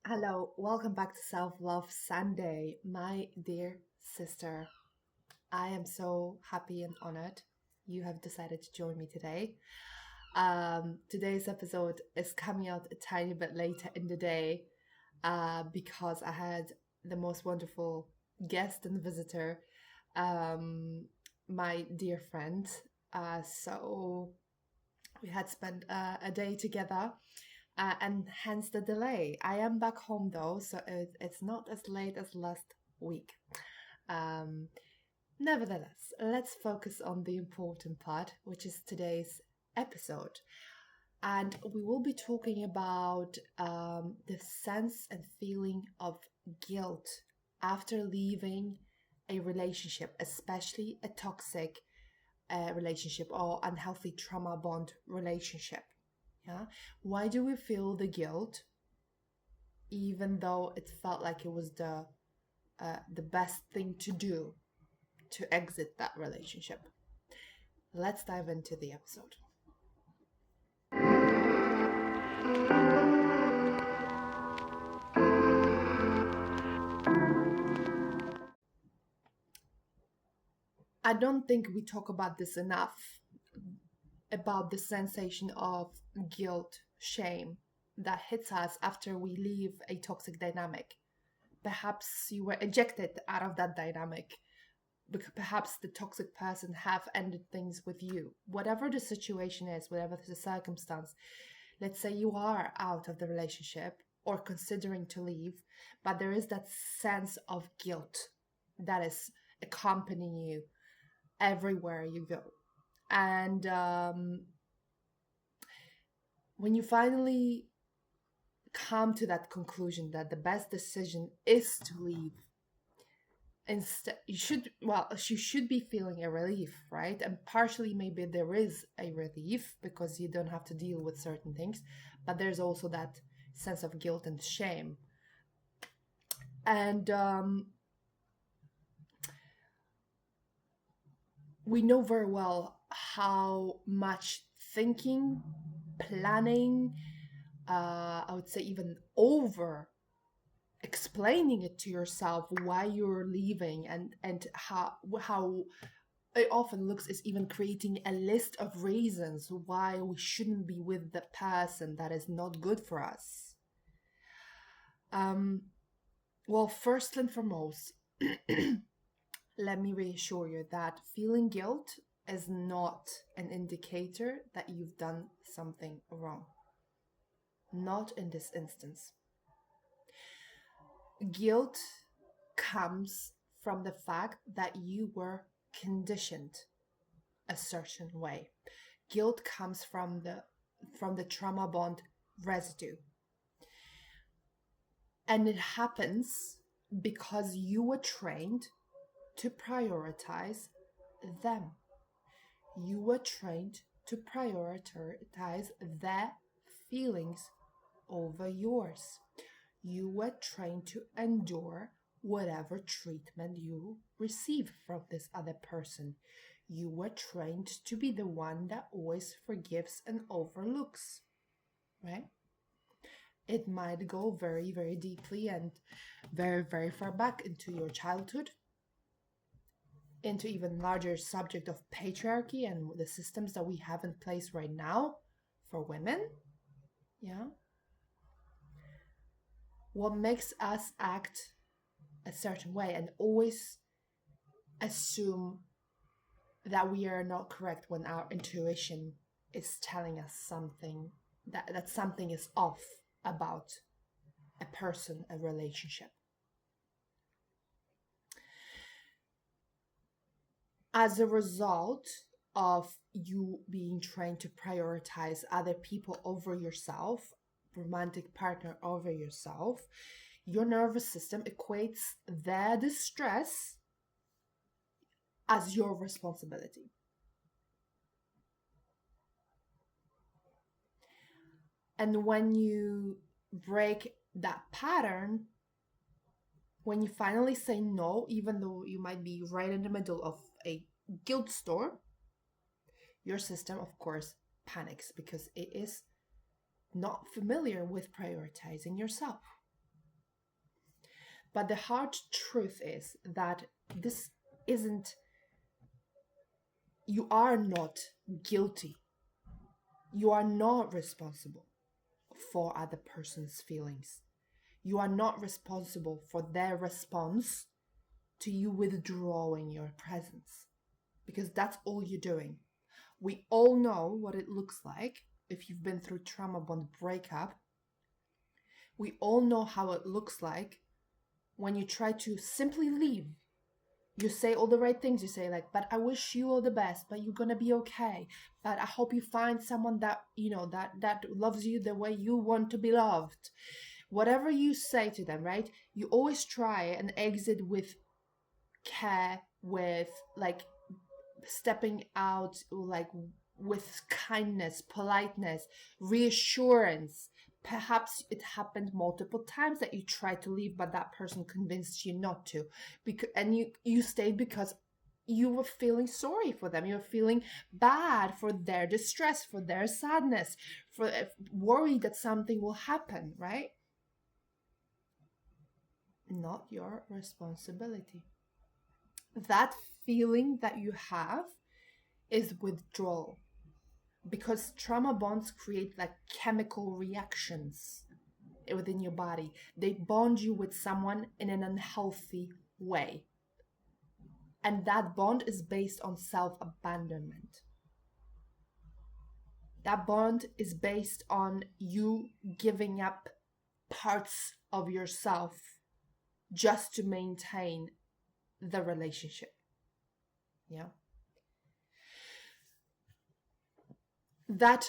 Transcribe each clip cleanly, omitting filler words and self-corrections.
Hello, welcome back to Self Love Sunday, my dear sister. I am so happy and honored you have decided to join me today. Today's episode is coming out a tiny bit later in the day because I had the most wonderful guest and visitor, um, my dear friend. So we had spent a day together and hence the delay. I am back home though, so it's not as late as last week. Um, Nevertheless, let's focus on the important part, which is today's episode. And we will be talking about the sense and feeling of guilt after leaving a relationship, especially a toxic relationship or unhealthy trauma bond relationship. Yeah. Why do we feel the guilt even though it felt like it was the best thing to do to exit that relationship? Let's dive into the episode. I don't think we talk about this enough about the sensation of guilt, shame that hits us after we leave a toxic dynamic. Perhaps you were ejected out of that dynamic because perhaps the toxic person have ended things with you. Whatever the situation is, whatever the circumstance, let's say you are out of the relationship or considering to leave, but there is that sense of guilt that is accompanying you everywhere you go. And when you finally come to that conclusion that the best decision is to leave, instead you should be feeling a relief, right? And partially maybe there is a relief because you don't have to deal with certain things, but there's also that sense of guilt and shame. And we know very well how much thinking, planning, I would say even over explaining it to yourself why you're leaving, and how it often looks is even creating a list of reasons why we shouldn't be with the person that is not good for us. Well, first and foremost, let me reassure you that feeling guilt is not an indicator that you've done something wrong. Not in this instance. Guilt comes from the fact that you were conditioned a certain way. Guilt comes from the trauma bond residue. And it happens because you were trained to prioritize them. You were trained to prioritize their feelings over yours. You were trained to endure whatever treatment you receive from this other person. You were trained to be the one that always forgives and overlooks, right? It might go very, very deeply and very, very far back into your childhood, into even larger subject of patriarchy and the systems that we have in place right now for women. Yeah. What makes us act a certain way and always assume that we are not correct when our intuition is telling us something, that something is off about a person, a relationship. As a result of you being trained to prioritize other people over yourself, romantic partner over yourself, your nervous system equates their distress as your responsibility. And when you break that pattern, when you finally say no, even though you might be right in the middle of a guilt storm, your system, of course, panics because it is not familiar with prioritizing yourself. But the hard truth is that this isn't, you are not guilty. You are not responsible for other person's feelings. You are not responsible for their response to you withdrawing your presence, because that's all you're doing. We all know what it looks like if you've been through trauma bond breakup. We all know how it looks like when you try to simply leave. You say all the right things. You say like, but I wish you all the best, but you're gonna be okay. But I hope you find someone that, that loves you the way you want to be loved. Whatever you say to them, right? You always try and exit with care, with like stepping out, like with kindness, politeness, reassurance. Perhaps it happened multiple times that you tried to leave, but that person convinced you not to, and you stayed because you were feeling sorry for them. You were feeling bad for their distress, for their sadness, for worried that something will happen, right? Not your responsibility. That feeling that you have is withdrawal, because trauma bonds create like chemical reactions within your body. They bond you with someone in an unhealthy way, and that bond is based on self-abandonment. That bond is based on you giving up parts of yourself just to maintain the relationship. Yeah. That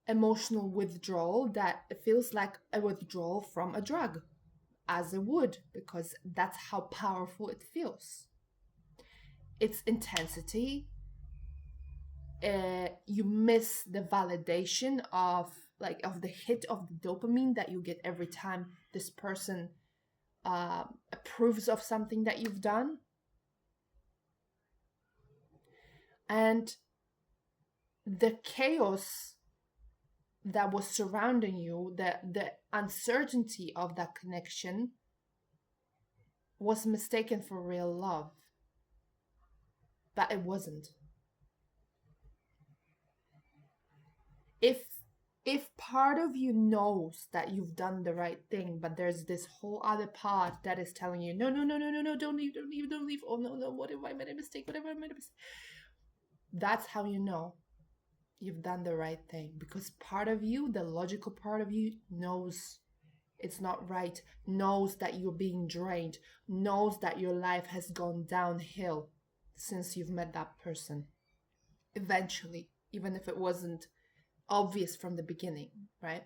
emotional withdrawal, that feels like a withdrawal from a drug, as it would, because that's how powerful it feels. Its intensity, you miss the validation of the hit of the dopamine that you get every time this person approves of something that you've done. And the chaos that was surrounding you, the uncertainty of that connection, was mistaken for real love. But it wasn't. If part of you knows that you've done the right thing, but there's this whole other part that is telling you, no, don't leave. Oh no, what if I made a mistake? Whatever, I made a mistake. That's how you know you've done the right thing, because part of you, the logical part of you, knows it's not right, knows that you're being drained, knows that your life has gone downhill since you've met that person. Eventually, even if it wasn't obvious from the beginning, right?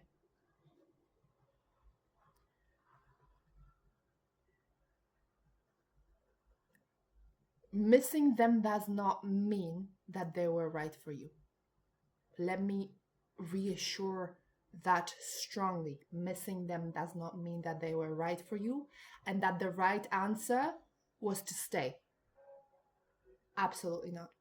Missing them does not mean that they were right for you. Let me reassure that strongly. Missing them does not mean that they were right for you and that the right answer was to stay. Absolutely not.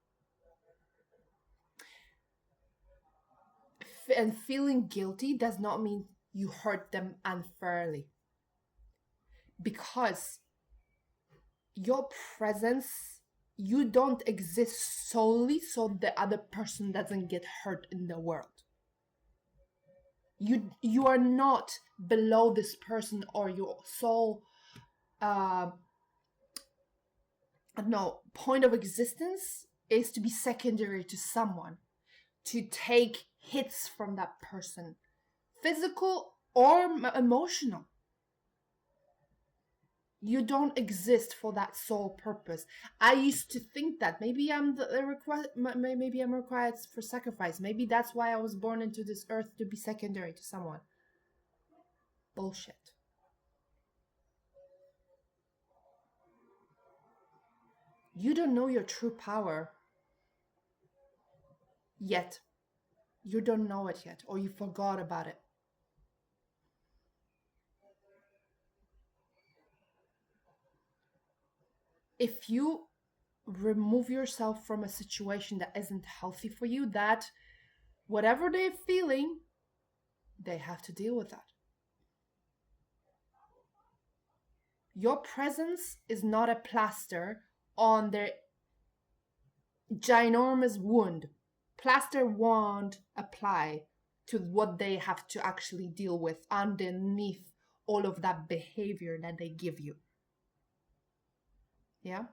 And feeling guilty does not mean you hurt them unfairly, because your presence, you don't exist solely so the other person doesn't get hurt in the world. You are not below this person, or your sole point of existence is to be secondary to someone, to take hits from that person, physical or emotional. You don't exist for that sole purpose. I used to think that maybe maybe I'm required for sacrifice. Maybe that's why I was born into this earth, to be secondary to someone. Bullshit. You don't know your true power yet. You don't know it yet, or you forgot about it. If you remove yourself from a situation that isn't healthy for you, that whatever they're feeling, they have to deal with that. Your presence is not a plaster on their ginormous wound. Plaster won't apply to what they have to actually deal with underneath all of that behavior that they give you. Yeah?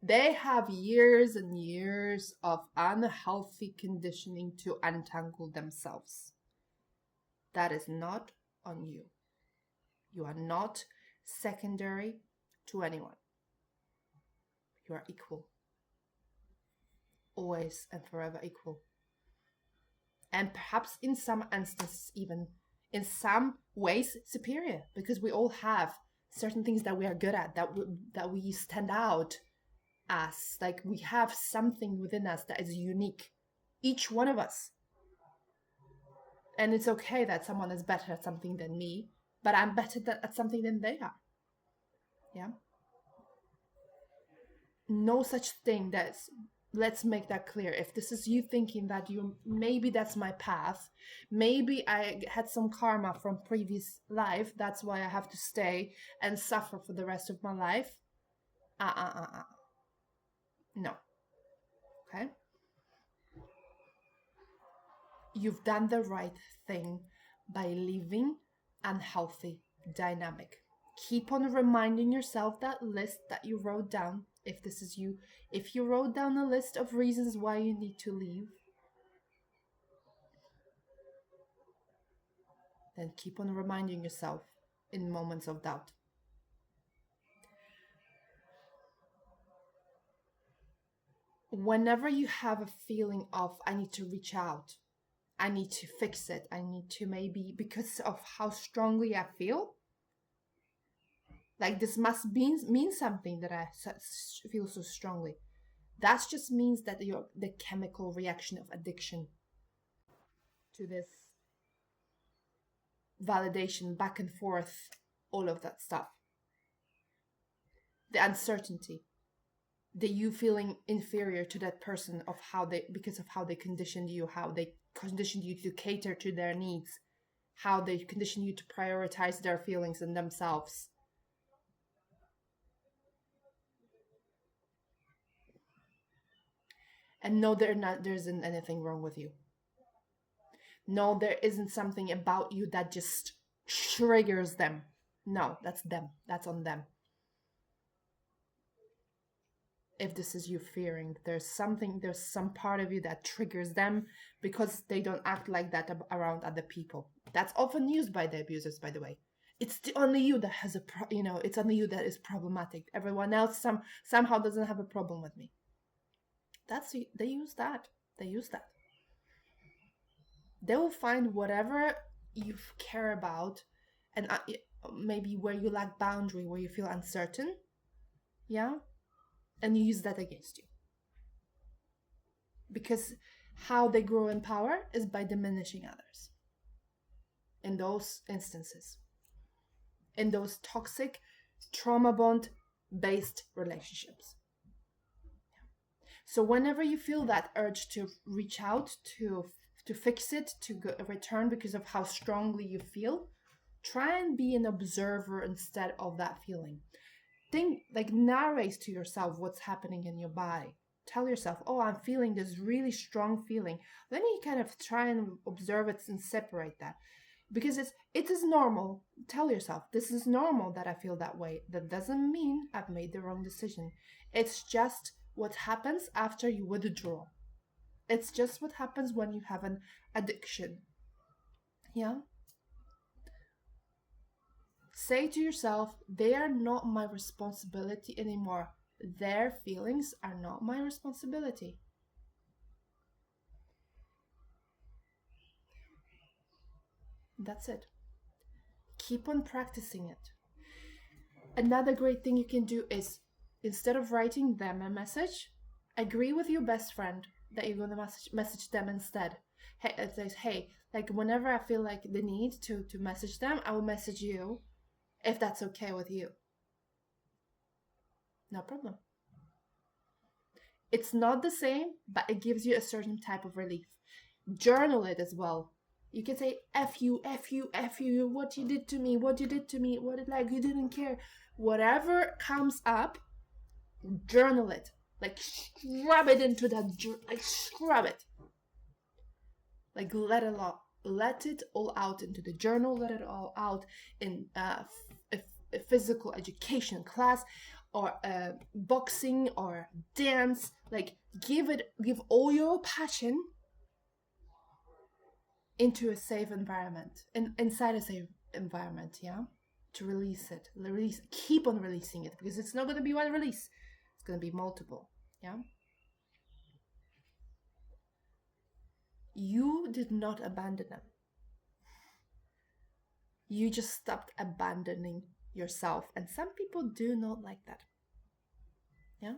They have years and years of unhealthy conditioning to untangle themselves. That is not on you. You are not secondary to anyone. You are equal. Always and forever equal. And perhaps in some instances, even in some ways, superior, because we all have certain things that we are good at, that we stand out as. Like, we have something within us that is unique, each one of us. And it's okay that someone is better at something than me, but I'm better at something than they are. Yeah. No such thing. Let's make that clear. If this is you thinking that maybe that's my path, maybe I had some karma from previous life, that's why I have to stay and suffer for the rest of my life. No. Okay. You've done the right thing by leaving unhealthy dynamic. Keep on reminding yourself that list that you wrote down. If this is you, if you wrote down a list of reasons why you need to leave, then keep on reminding yourself in moments of doubt. Whenever you have a feeling of, I need to reach out, I need to fix it, I need to, maybe because of how strongly I feel, like this must mean something that I feel so strongly. That just means that the chemical reaction of addiction to this validation, back and forth, all of that stuff. The uncertainty, the you feeling inferior to that person because of how they conditioned you, how they conditioned you to cater to their needs, how they conditioned you to prioritize their feelings and themselves. And no, there isn't anything wrong with you. No, there isn't something about you that just triggers them. No, that's them. That's on them. If this is you fearing, there's some part of you that triggers them because they don't act like that around other people. That's often used by the abusers, by the way. It's only you that has it's only you that is problematic. Everyone else somehow doesn't have a problem with me. They use that. They will find whatever you care about, and maybe where you lack boundary, where you feel uncertain, yeah, and you use that against you. Because how they grow in power is by diminishing others. In those instances, in those toxic, trauma bond based relationships. So whenever you feel that urge to reach out, to fix it, to return because of how strongly you feel, try and be an observer instead of that feeling. Think, like, narrate to yourself what's happening in your body. Tell yourself, oh, I'm feeling this really strong feeling. Let me kind of try and observe it and separate that. Because it is normal. Tell yourself, this is normal that I feel that way. That doesn't mean I've made the wrong decision. It's just what happens after you withdraw. It's just what happens when you have an addiction. Yeah? Say to yourself, they are not my responsibility anymore. Their feelings are not my responsibility. That's it. Keep on practicing it. Another great thing you can do is, instead of writing them a message, agree with your best friend that you're going to message them instead. Hey, it says, hey, like, whenever I feel like the need to message them, I will message you, if that's okay with you. No problem. It's not the same, but it gives you a certain type of relief. Journal it as well. You can say F you, F you, F you, what you did to me, what you did to me, what like you didn't care. Whatever comes up, journal it. Like scrub it into that, like scrub it. Like let it all, let it all out into the journal, let it all out in a physical education class or boxing or dance. Like give all your passion into a safe environment, inside a safe environment, yeah, to release it. Keep on releasing it, because it's not going to be one release, it's going to be multiple, yeah. You did not abandon them, you just stopped abandoning yourself, and some people do not like that, yeah.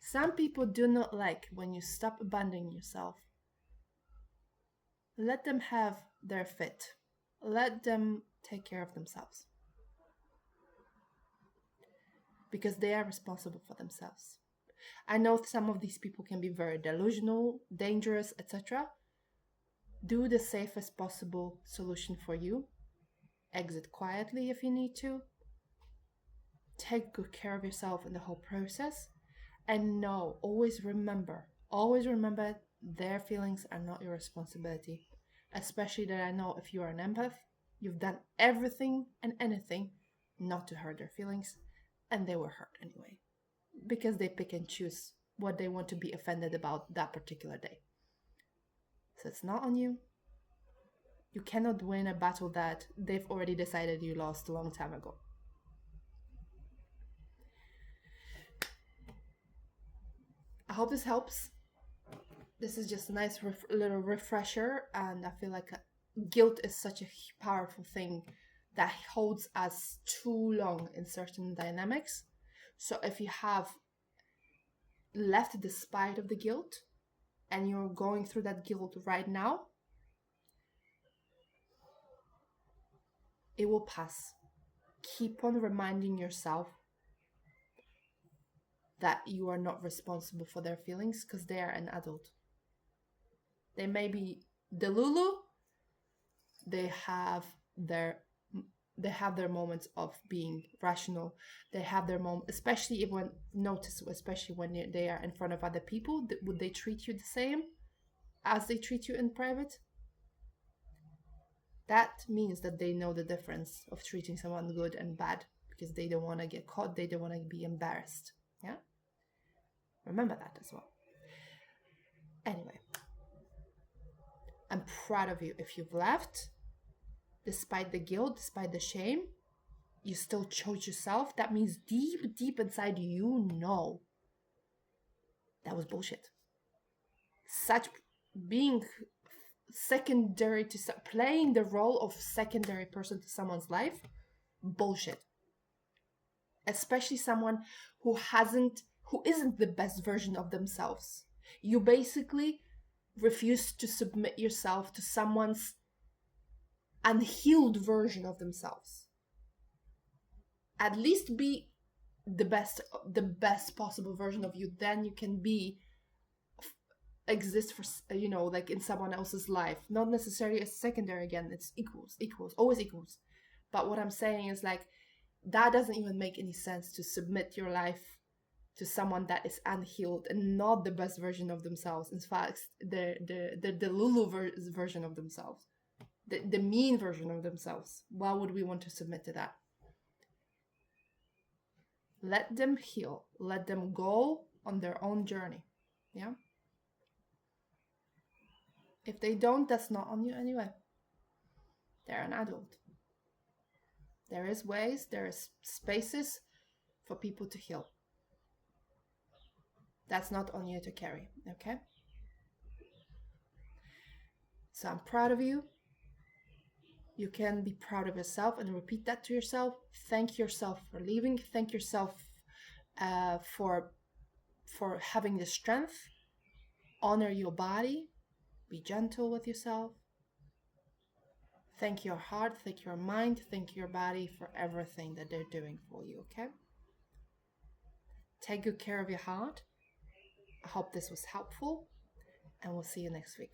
Some people do not like when you stop abandoning yourself. Let them have their fit, let them take care of themselves, because they are responsible for themselves. I know some of these people can be very delusional, dangerous, etc. Do the safest possible solution for you. Exit quietly if you need to. Take good care of yourself in the whole process. And no, always remember their feelings are not your responsibility. Especially that I know if you are an empath, you've done everything and anything not to hurt their feelings, and they were hurt anyway, because they pick and choose what they want to be offended about that particular day. So it's not on you. You cannot win a battle that they've already decided you lost a long time ago. I hope this helps. This is just a nice little refresher, and I feel like guilt is such a powerful thing that holds us too long in certain dynamics. So if you have left the spite of the guilt and you're going through that guilt right now, it will pass. Keep on reminding yourself that you are not responsible for their feelings, because they are an adult. They may be delulu. They have their moments of being rational. They have their moment, especially when they are in front of other people. Would they treat you the same as they treat you in private? That means that they know the difference of treating someone good and bad, because they don't want to get caught. They don't want to be embarrassed. Yeah? Remember that as well. Anyway, I'm proud of you. If you've left, despite the guilt, despite the shame, you still chose yourself. That means deep, deep inside you know that was bullshit. Such being secondary to playing the role of secondary person to someone's life, bullshit. Especially someone who isn't the best version of themselves. You basically refuse to submit yourself to someone's unhealed version of themselves. At least be the best possible version of you. Then you can exist for, like in someone else's life. Not necessarily as secondary again. It's equals, always equals. But what I'm saying is, like, that doesn't even make any sense, to submit your life to someone that is unhealed and not the best version of themselves. In fact, the Lulu version of themselves, the mean version of themselves. Why would we want to submit to that? Let them heal. Let them go on their own journey. Yeah? If they don't, that's not on you anyway. They're an adult. There is ways, there is spaces for people to heal. That's not on you to carry, okay? So I'm proud of you. You can be proud of yourself and repeat that to yourself. Thank yourself for leaving. Thank yourself for having the strength. Honor your body. Be gentle with yourself. Thank your heart, thank your mind, thank your body for everything that they're doing for you, okay? Take good care of your heart. I hope this was helpful, and we'll see you next week.